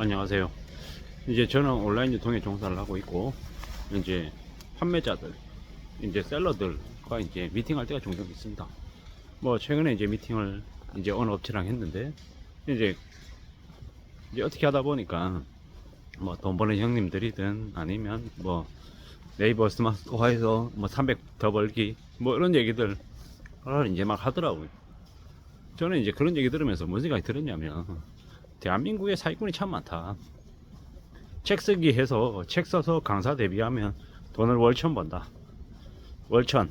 안녕하세요. 이제 저는 온라인 유통에 종사를 하고 있고, 이제 판매자들, 이제 셀러들과 이제 미팅할 때가 종종 있습니다. 뭐 최근에 이제 미팅을 이제 어느 업체랑 했는데, 이제 어떻게 하다 보니까 뭐 돈 버는 형님들이든 아니면 뭐 네이버 스마트화에서 뭐 300 더 벌기 뭐 이런 얘기들 이제 막 하더라고요. 저는 이제 그런 얘기 들으면서 무슨 생각이 들었냐면, 대한민국에 사기꾼이 참 많다. 책 쓰기 해서 책 써서 강사 데뷔하면 돈을 월천 번다. 월천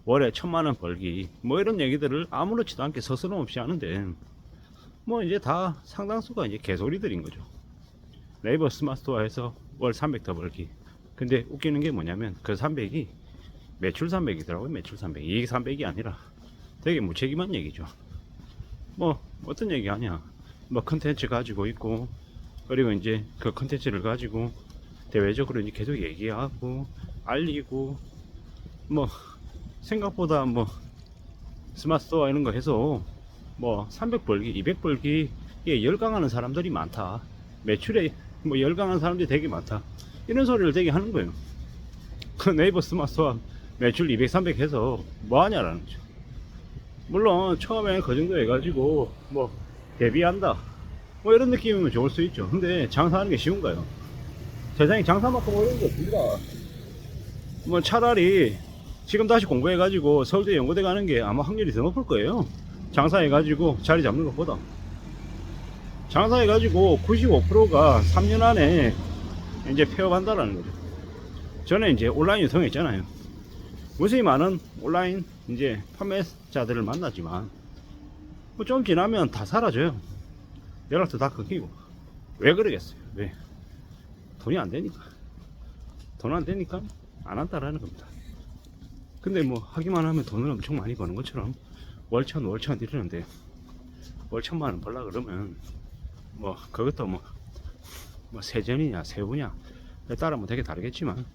월에 1,000,000원 벌기 뭐 이런 얘기들을 아무렇지도 않게 서스럼 없이 하는데, 뭐 이제 다 상당수가 이제 개소리들인 거죠. 네이버 스마트스토어에서 월 300 더 벌기. 근데 웃기는 게 뭐냐면 그 300이 매출 300이더라고요. 매출 300, 이익 300이 아니라 되게 무책임한 얘기죠. 뭐 어떤 얘기 하냐, 뭐 컨텐츠 가지고 있고, 그리고 이제 그 컨텐츠를 가지고 대외적으로 이제 계속 얘기하고 알리고, 뭐 생각보다 뭐 스마트스토어 이런 거 해서 뭐 300 벌기 200 벌기에 열광하는 사람들이 많다, 매출에 뭐 열광하는 사람들이 되게 많다, 이런 소리를 되게 하는 거예요. 그 네이버 스마트스토어 매출 200 300 해서 뭐 하냐라는 거죠. 물론 처음에 그 정도 해가지고 뭐 데뷔한다 뭐 이런 느낌이면 좋을 수 있죠. 근데 장사하는 게 쉬운가요? 세상에 장사만큼 어려운 게 없습니다. 뭐 차라리 지금 다시 공부해가지고 서울대 연고대 가는 게 아마 확률이 더 높을 거예요. 장사해가지고 자리 잡는 것보다. 장사해가지고 95%가 3년 안에 이제 폐업한다라는 거죠. 전에 이제 온라인 유통에 있잖아요. 무수히 많은 온라인 이제 판매자들을 만나지만 뭐 좀 지나면 다 사라져요. 연락도 다 끊기고. 왜 그러겠어요? 왜? 돈이 안 되니까. 돈 안 되니까 안 한다라는 겁니다. 근데 뭐 하기만 하면 돈을 엄청 많이 버는 것처럼 월천 이러는데, 월 1,000,000원 벌라 그러면 뭐 그것도 뭐 세전이냐 세후냐에 따라 뭐 되게 다르겠지만,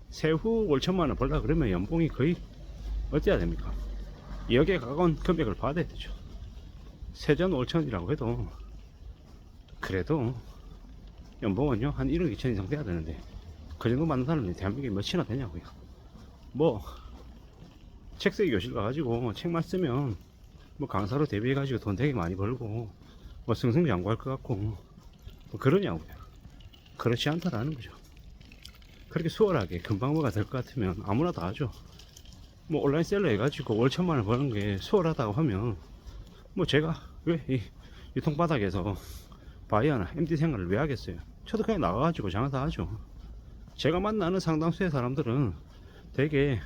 세후 월 1,000,000원 벌라 그러면 연봉이 거의 어때야 됩니까? 2억에 가까운 금액을 받아야 되죠. 세전 월천이라고 해도 그래도 연봉은요 한 1억 2천 이상 돼야 되는데, 그 정도 받는 사람이 대한민국에 몇이나 되냐고요. 뭐 책쓰기 교실 가가지고 책만 쓰면 뭐 강사로 데뷔해가지고 돈 되게 많이 벌고 뭐 승승장구할 것 같고 뭐 그러냐고요. 그렇지 않다라는 거죠. 그렇게 수월하게 금방 뭐가 될 것 같으면 아무나 다 하죠. 뭐 온라인 셀러 해가지고 월 1,000,000원 버는 게 수월하다고 하면, 뭐 제가 왜 이 유통바닥에서 바이어나 MD 생활을 왜 하겠어요? 저도 그냥 나가가지고 장사하죠. 제가 만나는 상당수의 사람들은 되게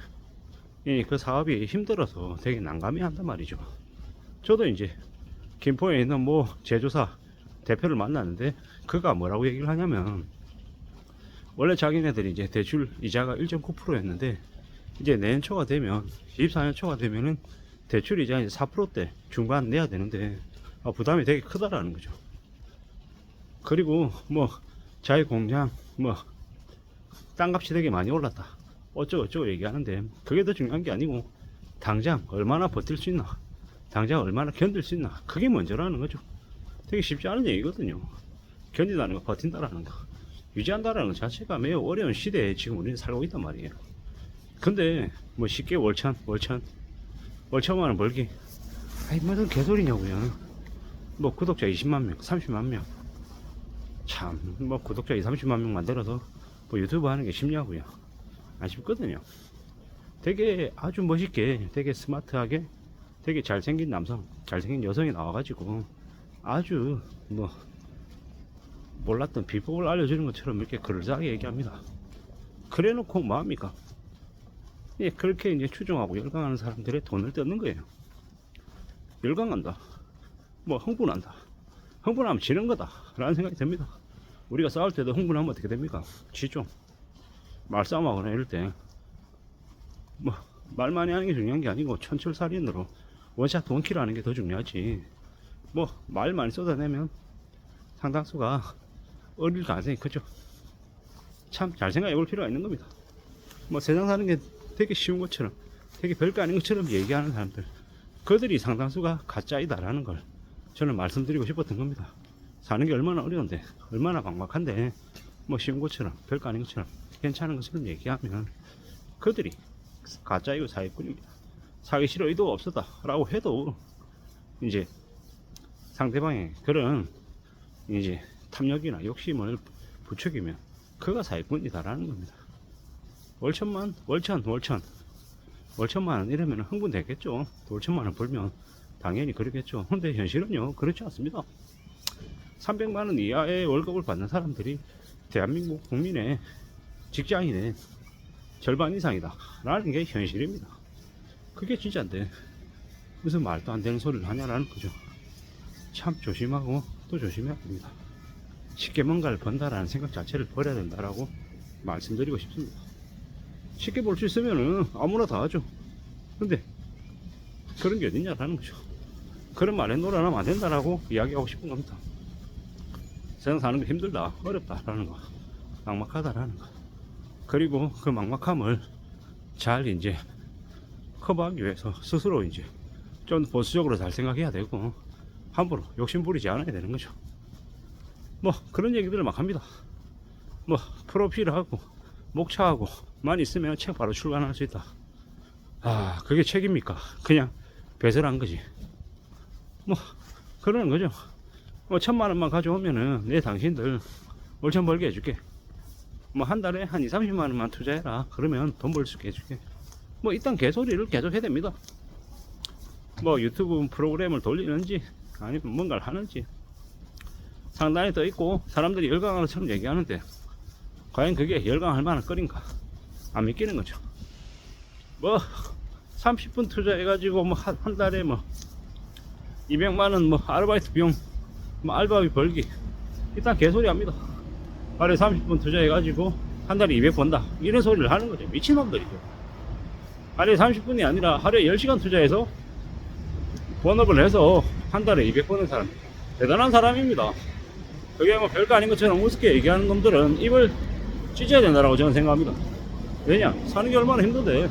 그 사업이 힘들어서 되게 난감해 한단 말이죠. 저도 이제 김포에 있는 뭐 제조사 대표를 만났는데, 그가 뭐라고 얘기를 하냐면, 원래 자기네들이 이제 대출 이자가 1.9%였는데 이제 내년 초가 되면 24년 초가 되면은 대출 이자 이제 4%대 중반 내야 되는데 부담이 되게 크다라는 거죠. 그리고 뭐 자기 공장 뭐 땅값이 되게 많이 올랐다 어쩌고저쩌고 얘기하는데, 그게 더 중요한 게 아니고 당장 얼마나 버틸 수 있나, 당장 얼마나 견딜 수 있나, 그게 먼저라는 거죠. 되게 쉽지 않은 얘기거든요. 견딘다는 거, 버틴다라는 거, 유지한다라는 것 자체가 매우 어려운 시대에 지금 우리는 살고 있단 말이에요. 근데 뭐 쉽게 월천만원 벌기, 아이 무슨 개소리냐고요. 뭐 구독자 20만 명 30만 명, 참 뭐 구독자 20, 30만 명 만들어서 뭐 유튜브 하는 게 쉽냐고요. 안 쉽거든요. 되게 아주 멋있게 되게 스마트하게 되게 잘생긴 남성 잘생긴 여성이 나와가지고 아주 뭐 몰랐던 비법을 알려주는 것처럼 이렇게 그럴싸하게 얘기합니다. 그래 놓고 뭐합니까? 예, 그렇게 이제 추종하고 열광하는 사람들의 돈을 뜯는 거예요. 열광한다, 뭐 흥분한다, 흥분하면 지는 거다 라는 생각이 듭니다. 우리가 싸울 때도 흥분하면 어떻게 됩니까? 지죠. 말싸움하거나 이럴 때 뭐 말 많이 하는 게 중요한 게 아니고 천철살인으로 원샷 원킬 하는 게 더 중요하지, 뭐 말 많이 쏟아내면 상당수가 어릴 가능성이 크죠. 참 잘 생각해 볼 필요가 있는 겁니다. 뭐 세상 사는 게 되게 쉬운 것처럼 되게 별거 아닌 것처럼 얘기하는 사람들, 그들이 상당수가 가짜이다라는 걸 저는 말씀드리고 싶었던 겁니다. 사는 게 얼마나 어려운데, 얼마나 막막한데, 뭐 쉬운 것처럼, 별거 아닌 것처럼, 괜찮은 것처럼 얘기하면 그들이 가짜이고 사기꾼입니다. 사기 싫어 의도가 없었다 라고 해도 이제 상대방의 그런 이제 탐욕이나 욕심을 부추기면 그가 사기꾼이다라는 겁니다. 월천만 원 이러면 흥분되겠죠. 월천만 원 벌면 당연히 그러겠죠. 근데 현실은요 그렇지 않습니다. 300만 원 이하의 월급을 받는 사람들이 대한민국 국민의 직장인의 절반 이상이다 라는 게 현실입니다. 그게 진짜인데 무슨 말도 안 되는 소리를 하냐라는 거죠. 참 조심하고 또 조심해야 됩니다. 쉽게 뭔가를 번다라는 생각 자체를 버려야 된다라고 말씀드리고 싶습니다. 쉽게 벌 수 있으면은 아무나 다 하죠. 근데 그런 게 어딨냐라는 거죠. 그런 말에 놀아나면 안 된다라고 이야기하고 싶은 겁니다. 세상 사는 게 힘들다, 어렵다라는 거, 막막하다라는 거. 그리고 그 막막함을 잘 이제 커버하기 위해서 스스로 이제 좀 보수적으로 잘 생각해야 되고 함부로 욕심 부리지 않아야 되는 거죠. 뭐 그런 얘기들을 막 합니다. 뭐 프로필하고 목차하고만 있으면 책 바로 출간할 수 있다. 아 그게 책입니까? 그냥 배설한 거지. 뭐 그러는 거죠. 뭐 1000만 원만 가져오면은 내 당신들 월천 벌게 해줄게. 뭐 한 달에 한 20-30만 원만 투자해라. 그러면 돈 벌 수 있게 해줄게. 뭐 이딴 개소리를 계속 해야 됩니다. 뭐 유튜브 프로그램을 돌리는지 아니면 뭔가를 하는지 상단에 떠 있고 사람들이 열광하는 것처럼 얘기하는데 과연 그게 열광할 만한 거리인가? 안 믿기는 거죠. 뭐 30분 투자해가지고 뭐 한 달에 뭐 200만 원 뭐 아르바이트 비용 뭐 알바비 벌기 일단 개소리 합니다. 하루에 30분 투자해가지고 한 달에 200 번다 이런 소리를 하는 거죠. 미친놈들이죠. 하루에 30분이 아니라 하루에 10시간 투자해서 본업을 해서 한 달에 200 버는 사람 대단한 사람입니다. 그게 뭐 별거 아닌 것처럼 우습게 얘기하는 놈들은 입을 찢어야 된다라고 저는 생각합니다. 왜냐 사는 게 얼마나 힘든데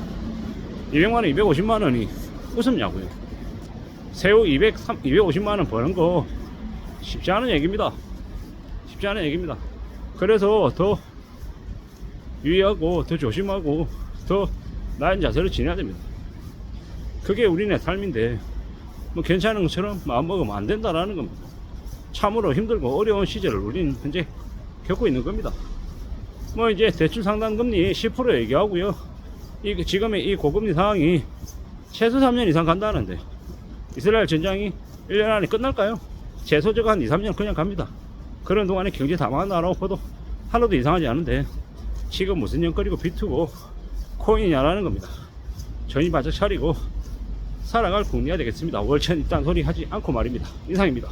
200만원 250만원이 웃음냐고요. 새우 250만원 버는 거 쉽지 않은 얘기입니다. 쉽지 않은 얘기입니다. 그래서 더 유의하고 더 조심하고 더 나은 자세로 지내야 됩니다. 그게 우리네 삶인데 뭐 괜찮은 것처럼 마음먹으면 안 된다라는 겁니다. 참으로 힘들고 어려운 시절을 우리는 현재 겪고 있는 겁니다. 뭐 이제 대출 상담 금리 10% 얘기하고요. 지금의 이 고금리 상황이 최소 3년 이상 간다는데 이스라엘 전장이 1년 안에 끝날까요? 최소적으로 한 2-3년 그냥 갑니다. 그런 동안에 경제 다 망한다라고 봐도 하나도 이상하지 않은데 지금 무슨 년거리고 비트고 코인이냐라는 겁니다. 정신 바짝 차리고 살아갈 국리가 되겠습니다. 월천 이딴 소리 하지 않고 말입니다. 이상입니다.